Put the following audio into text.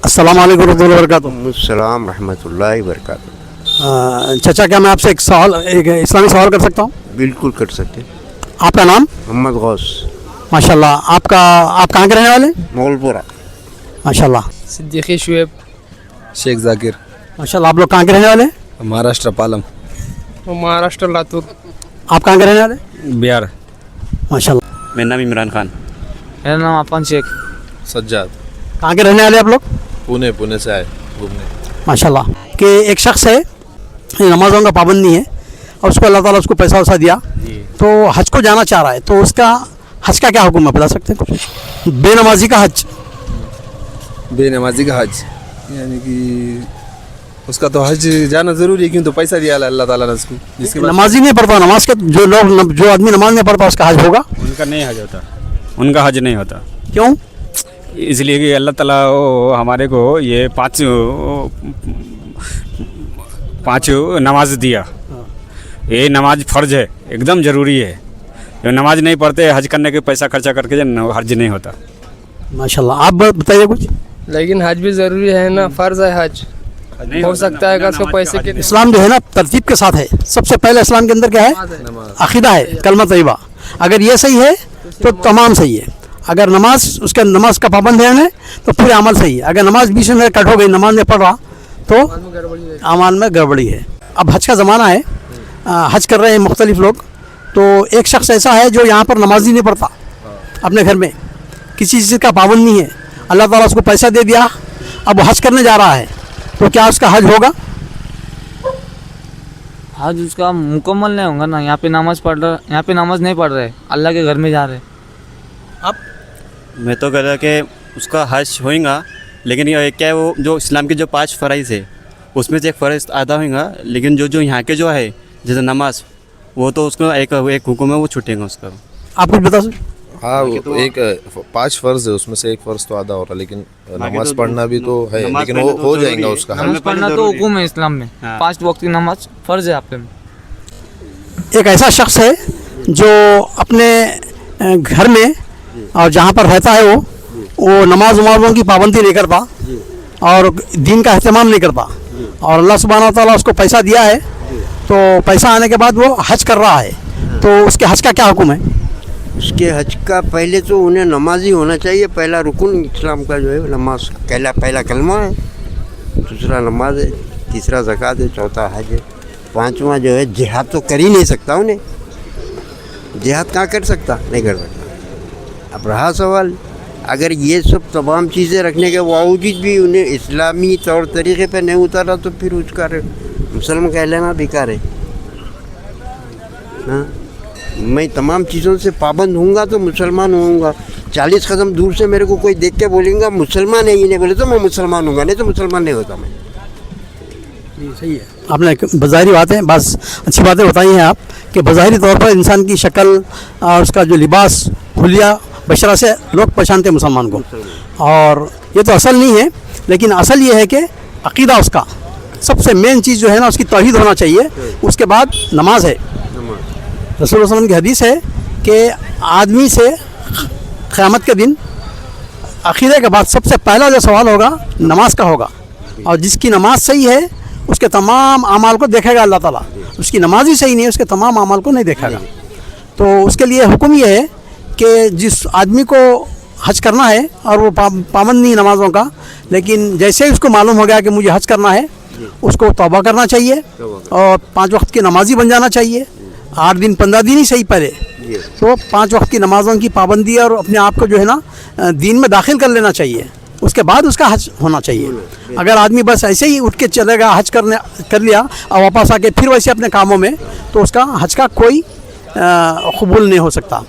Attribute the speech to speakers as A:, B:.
A: अस्सलाम वालेकुम रहमतुल्लाहि व बरकातुहू।
B: अस्सलाम रहमतुल्लाहि वबरकातुहू।
A: चाचा, क्या मैं आपसे एक इस्लामी सवाल कर सकता हूँ?
B: बिल्कुल कर सकते।
A: आपका नाम?
B: मोहम्मद गौस,
A: माशाल्लाह। आप कहाँ के रहने वाले?
B: मोगलपुरा।
A: माशाल्लाह।
C: सिद्दीकी शुएब,
D: शेख जाकिर,
A: माशाल्लाह। आप लोग कहाँ के रहने वाले?
D: महाराष्ट्र पालम,
C: महाराष्ट्र लातूर।
A: आप कहाँ के रहने वाले?
D: बिहार।
A: माशाल्लाह।
E: मेरा नाम इमरान खान।
C: मेरा नाम अफान शेख।
D: सज्जाद,
A: कहाँ के रहने वाले आप लोग?
D: पुणे से आए घूमने।
A: माशाल्लाह। कि एक शख्स है, नमाज़ों का पाबंद नहीं है और उसको अल्लाह ताला उसको पैसा वैसा दिया तो हज को जाना चाह रहा है, तो उसका हज का क्या हुक्म है, बता सकते हैं कुछ? बेनमाजी का हज।
D: बेनमाजी का हज यानी कि उसका तो हज जाना ज़रूरी है, क्यों तो पैसा दिया अल्लाह ताला ने उसको। जिसके बाद
A: नमाजी नहीं पढ़ता, नमाज के जो आदमी नमाज नहीं पढ़ता उसका हज होगा?
E: उनका नहीं हज होता, उनका हज नहीं होता।
A: क्यों?
E: इसलिए कि अल्लाह ताला हमारे को ये पाँच नमाज दिया। ये नमाज फ़र्ज है, एकदम ज़रूरी है। जो नमाज नहीं पढ़ते हज करने के पैसा खर्चा करके हज नहीं होता।
A: माशाल्लाह। आप बताइए कुछ।
C: लेकिन हज भी ज़रूरी है ना, फ़र्ज़ है हज। हो सकता है कि उसको पैसे के
A: इस्लाम जो है ना तरतीब के साथ है। सबसे पहले इस्लाम के अंदर क्या है? अकीदा है, कलमा तैयबा। अगर ये सही है तो तमाम सही है। अगर उसका नमाज का पाबंद है तो पूरे अमल सही है। अगर नमाज बीच में कट हो गई, नमाज नहीं पढ़ रहा तो अमल में गड़बड़ी है। अब हज का ज़माना है, हज कर रहे हैं मुख्तलिफ लोग, तो एक शख्स ऐसा है जो यहाँ पर नमाज ही नहीं पढ़ता, अपने घर में किसी चीज़ का पाबंद नहीं है, अल्लाह ताला उसको पैसा दे दिया, अब वो हज करने जा रहा है, तो क्या उसका हज होगा?
F: हज उसका मुकम्मल नहीं होगा ना। यहाँ पे नमाज नहीं पढ़ रहे, अल्लाह के घर में जा रहे।
E: मैं तो कह रहा कि उसका हज होगा, लेकिन ये क्या है, वो जो इस्लाम के जो 5 फ़राइज़ है उसमें से एक फ़र्ज़ अदा होगा, लेकिन जो यहाँ के जो है जैसे नमाज, वो तो उसको एक हुक्म है, वो छूटेगा उसका।
A: आप कुछ बता सकते?
D: हाँ, वो एक 5 फ़र्ज है, उसमें से एक फ़र्ज तो आधा हो रहा, लेकिन नमाज पढ़ना भी तो है, लेकिन वो हो जाएगा उसका हज।
F: नमाज पढ़ना तो हुक्म है इस्लाम में, 5 वक्त की नमाज फ़र्ज है आप पे।
A: एक ऐसा शख्स है जो अपने घर में और जहाँ पर रहता है वो नमाज़ों की पाबंदी नहीं करता और दीन का अहतमाम नहीं करता, और अल्लाह सुब्हानहू व तआला उसको पैसा दिया है, तो पैसा आने के बाद वो हज कर रहा है, तो उसके हज का क्या हुक्म है?
B: उसके हज का पहले तो उन्हें नमाजी होना चाहिए। पहला रुकन इस्लाम का जो है नमाज, पहला कलमा है, दूसरा नमाज है, तीसरा ज़कात है, चौथा हज है, 5वां जो है जिहाद तो कर ही नहीं सकता। उन्हें जिहाद कहाँ कर सकता? नहीं कर सकता। अब रहा सवाल, अगर ये सब तमाम चीज़ें रखने के बावजूद भी उन्हें इस्लामी तौर तरीक़े पे नहीं उतारा तो फिर उसका मुसलमान कहलाना बेकार है। हाँ, मैं तमाम चीज़ों से पाबंद हूँगा तो मुसलमान होऊंगा। 40 कदम दूर से मेरे को कोई देख के बोलेगा मुसलमान है, ये नहीं बोले तो मैं मुसलमान हूँगा, नहीं तो मुसलमान नहीं होता मैं।
A: सही है। आपने बज़ाहिरी बातें बस अच्छी बातें बताई हैं आप, कि बज़ाहिरी तौर पर इंसान की शक्ल और उसका जो लिबास, हुलिया, बशरा से लोग पहचानते हैं मुसलमान को, और ये तो असल नहीं है, लेकिन असल ये है कि अक़ीदा उसका सबसे मेन चीज़ जो है ना, उसकी तौहीद होना चाहिए, उसके बाद नमाज है। रसूल सल्लल्लाहु अलैहि वसल्लम की हदीस है कि आदमी से क़यामत के दिन अक़ीदे के बाद सबसे पहला जो सवाल होगा नमाज का होगा, और जिसकी नमाज सही है उसके तमाम अमाल को देखेगा अल्लाह ताला। उसकी नमाज ही सही नहीं है, उसके तमाम अमाल को नहीं देखेगा। तो उसके लिए हुक्म ये है कि जिस आदमी को हज करना है और वो पाबंद नहीं नमाज़ों का, लेकिन जैसे ही उसको मालूम हो गया कि मुझे हज करना है, उसको तौबा करना चाहिए और 5 वक्त की नमाजी बन जाना चाहिए। 8 दिन 15 दिन ही सही पहले तो 5 वक्त की नमाज़ों की पाबंदी और अपने आप को जो है ना दीन में दाखिल कर लेना चाहिए, उसके बाद उसका हज होना चाहिए। अगर आदमी बस ऐसे ही उठ के चलेगा, हज कर लिया और वापस आके फिर वैसे अपने कामों में, तो उसका हज का कोई कबूल नहीं हो सकता।